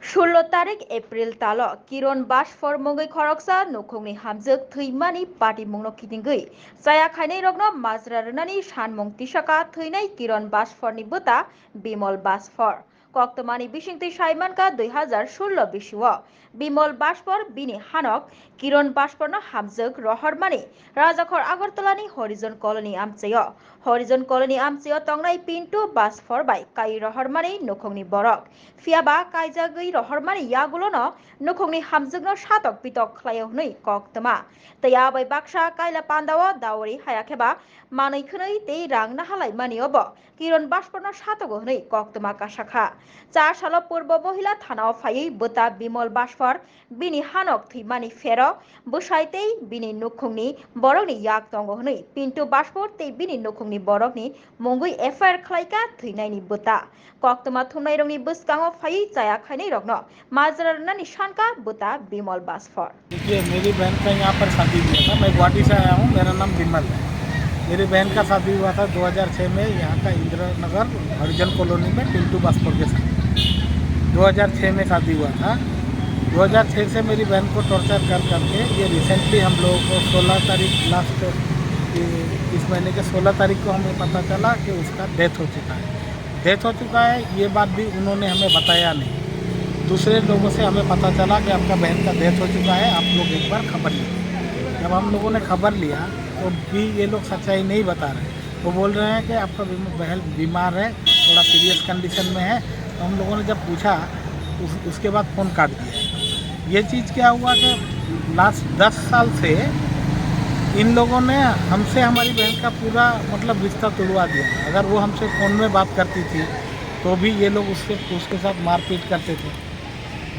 16 तारिख एप्रिल ताल किरण बासफर मंगै खरकसा नखंनि हामजोक थैमानि पार्टी मुंनो खिदिंगै जाया खायनै रगनो माजरा रनानि सानमुं तिसाका थैनाय किरण बासफरनि बोता बिमल बासफर कक्तमानि बिसिंथै साइमानका 2016 बिसुओ बिमल बासफर बिनि हानक किरण बासफरनो हामजोक रहरमानि राजाखर आगरतलानि हरिजन कॉलोनी आमचेयो तंगनाय पिंटू बासफर बाय काई रहरमानि नखंनि बरक फियाबा कायजागै रहरमानि यागुलोनो नखंनि हामजोगनो सातक पितक खलायो हनै कक्तमा तया बै बाक्सा कायला पान्दावो दावरी हायाखेबा मानैखनै ते रां नाहालाय मानियोबो किरण बासफरनो सातक हनै कक्तमा कासाखा 4 साल पूर्व महिला थानाव फायै बोता बिमल बासफर बिनि हानक थैमानि फेरो बसायते बिनि नखंनि बरकनि याक दंग हनै पिंटू बासफर ते बिनि नखंनि बरकनि मंगै एफआईआर खलायका थैनायनि बोता कक्तमा थुमनाय रंनि बसकांगो फायै जाया खायनै रगनो माजरा रनानि शानका बोता बिमल बासफर। देखिए, मेरी बहन का यहाँ पर शादी हुआ था। मैं गुवाहाटी से आया हूँ। मेरा नाम बिमल है। मेरी बहन का शादी हुआ था 2006 में यहाँ का इंदिरा नगर हरिजन कॉलोनी में पिंटू बासफर के साथ 2006 में शादी हुआ था। 2006 से मेरी बहन को टॉर्चर कर करके ये रिसेंटली हम लोगों को 16 तारीख लास्ट इस महीने के 16 तारीख को हमें पता चला कि उसका डेथ हो चुका है। ये बात भी उन्होंने हमें बताया नहीं। दूसरे लोगों से हमें पता चला कि आपका बहन का डेथ हो चुका है, आप लोग एक बार खबर लीजिए। जब हम लोगों ने खबर लिया तो भी ये लोग सच्चाई नहीं बता रहे। वो बोल रहे हैं कि आपका बहन बीमार है, थोड़ा सीरियस कंडीशन में है। तो हम लोगों ने जब पूछा उसके बाद फ़ोन काट दिया। ये चीज़ क्या हुआ कि लास्ट 10 साल से इन लोगों ने हमसे हमारी बहन का पूरा मतलब रिश्ता तोड़वा दिया। अगर वो हमसे फ़ोन में बात करती थी तो भी ये लोग उसके साथ मारपीट करते थे,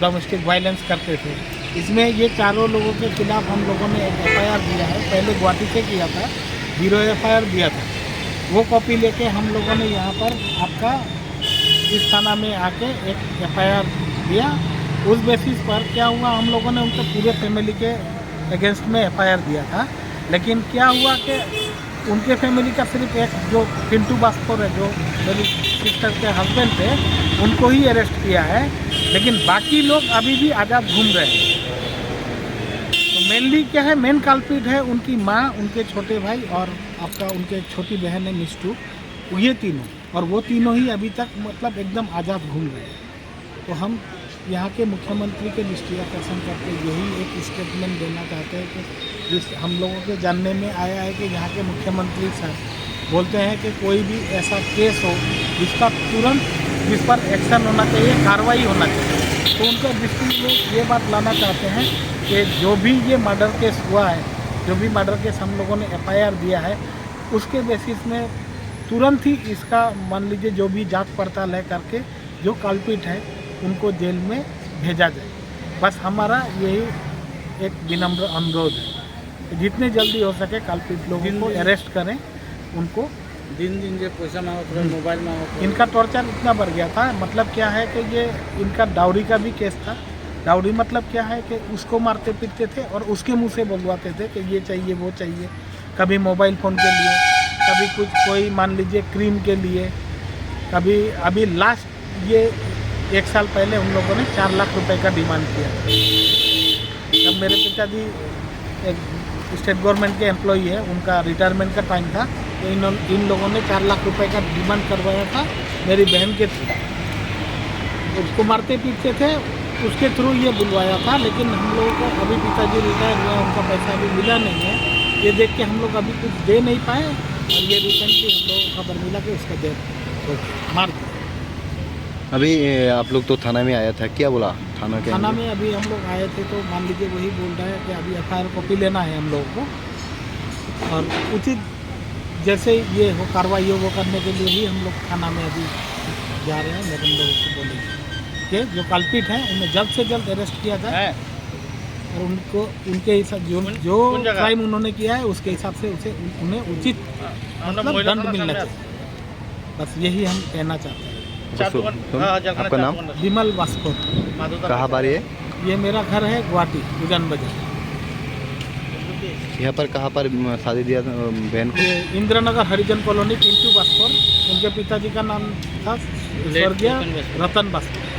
डोमेस्टिक वायलेंस करते थे। इसमें ये चारों लोगों के खिलाफ हम लोगों ने एक एफआईआर दिया है। पहले गुवाहाटी से किया था, 0 एफआईआर दिया था। वो कॉपी लेके हम लोगों ने यहाँ पर आपका इस थाना में आके एक एफआईआर दिया। उस बेसिस पर क्या हुआ, हम लोगों ने उनके पूरे फैमिली के अगेंस्ट में एफआईआर दिया था। लेकिन क्या हुआ कि उनके फैमिली का सिर्फ एक जो पिंटू बासफर है, जो मेरी सिस्टर के हस्बैंड थे, उनको ही अरेस्ट किया है। लेकिन बाकी लोग अभी भी आज़ाद घूम रहे हैं। तो मेनली क्या है, मेन कल्प्रिट है उनकी माँ, उनके छोटे भाई और आपका उनके छोटी बहन है मिस्टू, ये तीनों। और वो तीनों ही अभी तक मतलब एकदम आज़ाद घूम रहे हैं। तो हम यहाँ के मुख्यमंत्री के दृष्टि आकर्षण करके यही एक स्टेटमेंट देना चाहते हैं कि जिस हम लोगों के जानने में आया है कि यहाँ के मुख्यमंत्री सर बोलते हैं कि कोई भी ऐसा केस हो जिसका तुरंत जिस पर एक्शन होना चाहिए, कार्रवाई होना चाहिए। तो उनके दृष्टि में ये बात लाना चाहते हैं कि जो भी ये मर्डर केस हुआ है, जो भी मर्डर केस हम लोगों ने एफआईआर दिया है, उसके बेसिस में तुरंत ही इसका मान लीजिए जो भी जांच पड़ताल है करके जो कल्प्रिट है उनको जेल में भेजा जाए। बस हमारा यही एक विनम्र अनुरोध है, जितने जल्दी हो सके कल्प्रिट लोगों को अरेस्ट करें। उनको दिन जो पैसा मांगो, मोबाइल मांगो, इनका टॉर्चर इतना बढ़ गया था। मतलब क्या है कि ये इनका डाउरी का भी केस था। डाउरी मतलब क्या है कि उसको मारते पीटते थे और उसके मुंह से बोलवाते थे कि ये चाहिए वो चाहिए। कभी मोबाइल फ़ोन के लिए, कभी कुछ कोई मान लीजिए क्रीम के लिए, कभी अभी लास्ट ये 1 साल पहले उन लोगों ने 4 लाख रुपए का डिमांड किया। जब मेरे पिताजी एक स्टेट गवर्नमेंट के एम्प्लॉई है, उनका रिटायरमेंट का टाइम था, तो इन लोगों ने 4 लाख रुपए का डिमांड करवाया था मेरी बहन के थ्रू। उसको मारते पीटते थे, उसके थ्रू ये बुलवाया था। लेकिन हम लोगों को अभी पिताजी रिटायर हुए, उनका पैसा अभी मिला नहीं है। ये देख के हम लोग अभी कुछ दे नहीं पाए। और ये रिसेंटली हम लोगों को खबर मिला कि उसका डेथ मार दिया। अभी आप लोग तो थाना में आया था, क्या बोला थाना में? अभी हम लोग आए थे तो मान लीजिए वही बोल रहे हैं कि अभी एफआईआर कॉपी लेना है हम लोगों को, और उचित जैसे ये हो कार्रवाई हो वो करने के लिए ही हम लोग थाना में अभी जा रहे हैं। लेकिन लोगों को बोलेंगे कि जो कल्प्रिट हैं उन्हें जल्द से जल्द अरेस्ट किया जाए और उनको उनके हिसाब जो क्राइम उन्होंने किया है उसके हिसाब से उन्हें उचित मतलब दंड मिलना चाहिए। बस यही हम कहना चाहते हैं। आपका नाम? बिमल बासफर। कहाँ पर है? ये मेरा घर है गुवाहाटी उजान बाजार। यहाँ पर कहाँ पर शादी दिया बहन को? ये इंदिरा नगर हरिजन कॉलोनी, पिंटू बासफर। उनके पिताजी का नाम था स्वर्गीय रतन बासफर।